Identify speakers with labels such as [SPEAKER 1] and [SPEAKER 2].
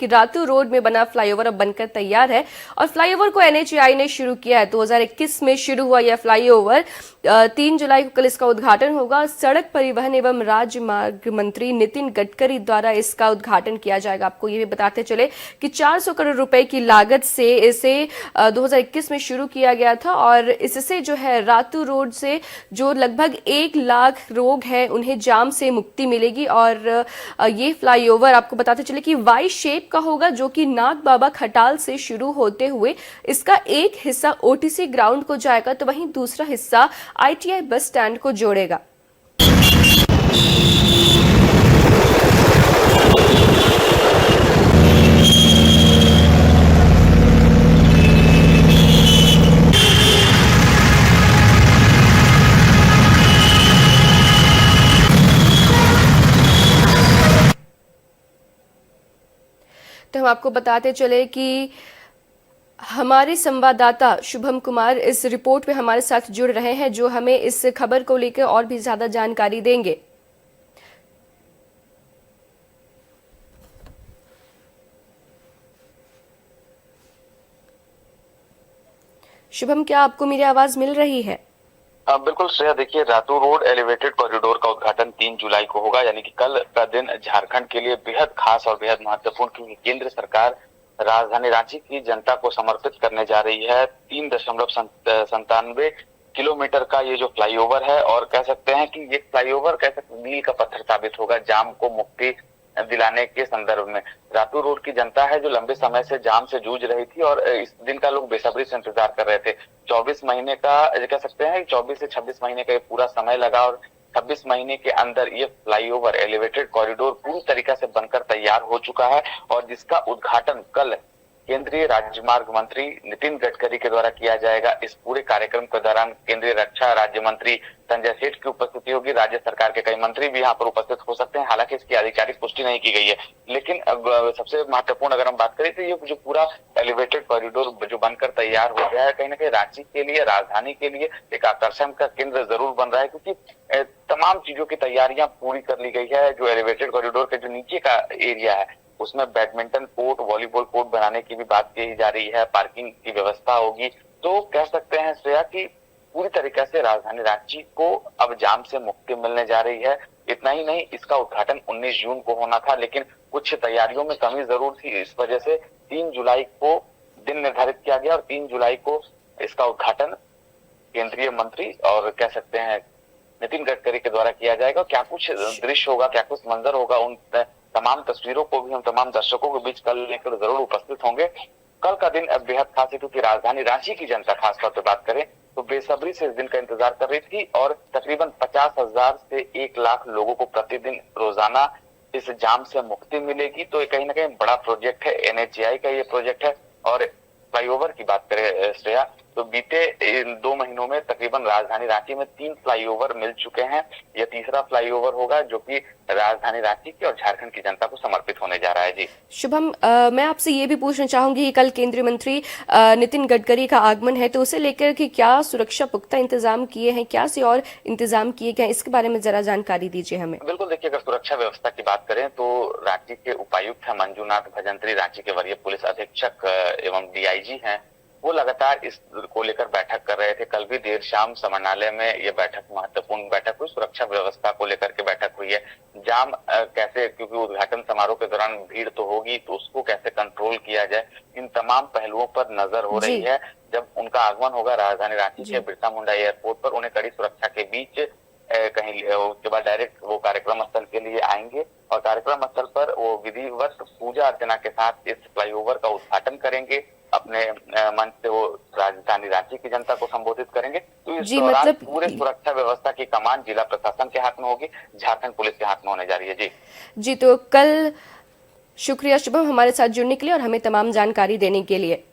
[SPEAKER 1] कि रातू रोड में बना फ्लाईओवर अब बनकर तैयार है और फ्लाईओवर को एनएचएआई ने शुरू किया है। 2021 में शुरू हुआ यह फ्लाईओवर 3 जुलाई को कल इसका उद्घाटन होगा। सड़क परिवहन एवं राजमार्ग मंत्री नितिन गडकरी द्वारा इसका उद्घाटन किया जाएगा। आपको ये भी बताते चले कि 400 करोड़ रुपए की लागत से इसे 2021 में शुरू किया गया था और इससे जो है रातू रोड से जो लगभग 1 लाख लोग हैं उन्हें जाम से मुक्ति मिलेगी। और ये फ्लाईओवर आपको बताते चले कि वाई शेप का होगा, जो कि नाग बाबा खटाल से शुरू होते हुए इसका एक हिस्सा ओटीसी ग्राउंड को जाएगा तो वहीं दूसरा हिस्सा आईटीआई बस स्टैंड को जोड़ेगा। तो हम आपको बताते चले कि हमारे संवाददाता शुभम कुमार इस रिपोर्ट में हमारे साथ जुड़ रहे हैं, जो हमें इस खबर को लेकर और भी ज्यादा जानकारी देंगे। शुभम, क्या आपको मेरी आवाज मिल रही है?
[SPEAKER 2] बिल्कुल श्रेया, देखिए रातू रोड एलिवेटेड कॉरिडोर का उद्घाटन 3 जुलाई को होगा, यानी कि कल का दिन झारखंड के लिए बेहद खास और बेहद महत्वपूर्ण, क्योंकि केंद्र सरकार राजधानी रांची की जनता को समर्पित करने जा रही है 3.97 किलोमीटर का ये जो फ्लाईओवर है। और कह सकते हैं कि ये फ्लाईओवर कह सकते मील का पत्थर साबित होगा जाम को मुक्ति दिलाने के संदर्भ में। रातू रोड की जनता है जो लंबे समय से जाम से जूझ रही थी और इस दिन का लोग बेसब्री से इंतजार कर रहे थे। 24 महीने का कह सकते हैं 24 से 26 महीने का ये पूरा समय लगा और 26 महीने के अंदर ये फ्लाईओवर एलिवेटेड कॉरिडोर पूरी तरीके से बनकर तैयार हो चुका है और जिसका उद्घाटन कल केंद्रीय राजमार्ग मंत्री नितिन गडकरी के द्वारा किया जाएगा। इस पूरे कार्यक्रम के दौरान केंद्रीय रक्षा राज्य मंत्री संजय सेठ की उपस्थिति होगी। राज्य सरकार के कई मंत्री भी यहाँ पर उपस्थित हो सकते हैं, हालांकि इसकी आधिकारिक पुष्टि नहीं की गई है। लेकिन सबसे महत्वपूर्ण अगर हम बात करें तो ये जो पूरा एलिवेटेड कॉरिडोर जो बनकर तैयार हो गया है, कहीं ना कहीं रांची के लिए, राजधानी के लिए एक आकर्षण का केंद्र जरूर बन रहा है, क्योंकि तमाम चीजों की तैयारियां पूरी कर ली गई है। जो एलिवेटेड कॉरिडोर के जो नीचे का एरिया है उसमें बैडमिंटन कोर्ट, वॉलीबॉल कोर्ट बनाने की भी बात की जा रही है, पार्किंग की व्यवस्था होगी। तो कह सकते हैं श्रेया कि पूरी तरीके से राजधानी रांची को अब जाम से मुक्ति मिलने जा रही है। इतना ही नहीं, इसका उद्घाटन 19 जून को होना था, लेकिन कुछ तैयारियों में कमी जरूर थी। इस वजह से 3 जुलाई को दिन निर्धारित किया गया और 3 जुलाई को इसका उद्घाटन केंद्रीय मंत्री और कह सकते हैं नितिन गडकरी के द्वारा किया जाएगा। क्या कुछ दृश्य होगा, क्या कुछ मंजर होगा, उन तमाम तस्वीरों को भी हम तमाम दर्शकों के बीच कल लेकर जरूर उपस्थित होंगे। कल का दिन बेहद खास है, क्योंकि राजधानी रांची की जनता खासतौर पर बात करें तो बेसब्री से इस दिन का इंतजार कर रही थी और तकरीबन 50,000 से 1 लाख लोगों को प्रतिदिन रोजाना इस जाम से मुक्ति मिलेगी। तो कहीं ना कहीं बड़ा प्रोजेक्ट है, एनएचएआई का ये प्रोजेक्ट है। और फ्लाईओवर की बात करें श्रेया, तो बीते 2 महीनों में तकरीबन राजधानी रांची में 3 फ्लाईओवर मिल चुके हैं। यह तीसरा फ्लाईओवर होगा जो कि राजधानी रांची की और झारखंड की जनता को समर्पित होने जा रहा है। जी
[SPEAKER 1] शुभम, मैं आपसे ये भी पूछना चाहूंगी कि कल केंद्रीय मंत्री नितिन गडकरी का आगमन है, तो उसे लेकर के क्या सुरक्षा पुख्ता इंतजाम किए हैं, क्या से और इंतजाम किए गए, इसके बारे में जरा जानकारी दीजिए हमें।
[SPEAKER 2] बिल्कुल, देखिए अगर सुरक्षा व्यवस्था की बात करें तो रांची के उपायुक्त है मंजूनाथ भजंत्री, रांची के वरीय पुलिस अधीक्षक एवं डीआईजी हैं, वो लगातार इस को लेकर बैठक कर रहे थे। कल भी देर शाम समाहरणालय में ये बैठक, महत्वपूर्ण बैठक हुई, सुरक्षा व्यवस्था को लेकर के बैठक हुई है। जाम कैसे, क्योंकि उद्घाटन समारोह के दौरान भीड़ तो होगी, तो उसको कैसे कंट्रोल किया जाए, इन तमाम पहलुओं पर नजर हो रही है। जब उनका आगमन होगा राजधानी रांची के बिरसा मुंडा एयरपोर्ट पर, उन्हें कड़ी सुरक्षा के बीच कहीं उसके बाद डायरेक्ट वो कार्यक्रम स्थल के लिए आएंगे और कार्यक्रम स्थल पर वो विधिवत पूजा अर्चना के साथ इस फ्लाईओवर का उद्घाटन करेंगे। अपने मंच से वो राजधानी रांची की जनता को संबोधित करेंगे। तो इस दौरान पूरे सुरक्षा व्यवस्था की कमान जिला प्रशासन के हाथ में होगी, झारखंड पुलिस के हाथ में होने जा रही है।
[SPEAKER 1] जी, तो कल शुक्रिया शुभम हमारे साथ जुड़ने के लिए और हमें तमाम जानकारी देने के लिए।